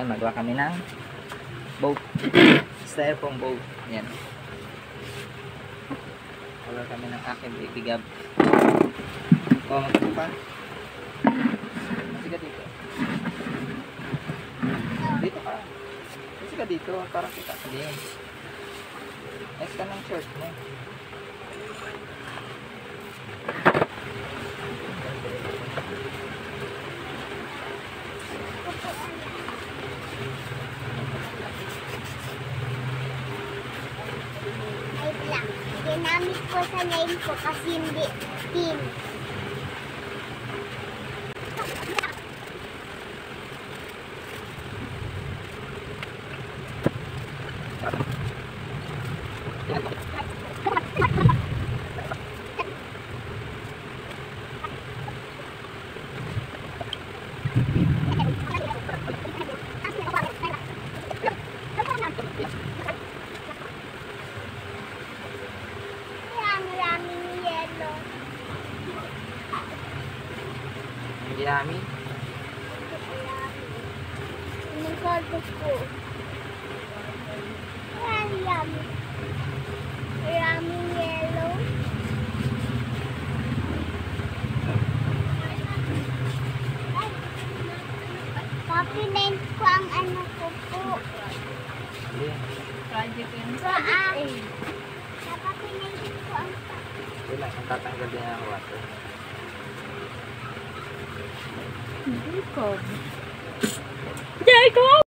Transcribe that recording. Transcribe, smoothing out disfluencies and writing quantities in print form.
Ngayon, magawa kami ng boat. Styrofoam boat. Yan. Magawa kami ng aking baby Gab. O, magkano pa? Sige dito. Dito ka. Sige dito. Parang kita ka din. Next ka ng short mo. Ay, black. Ginamit ko sa name ko kasi hindi pin. Maraming yellow. Hindi namin. Anong color ko? Maraming yellow. Papinain ko ang ano ko po. Hindi. Project yun. Papinain ko ang Wala. Ang tatanggal din ang water. Jacob. Jacob!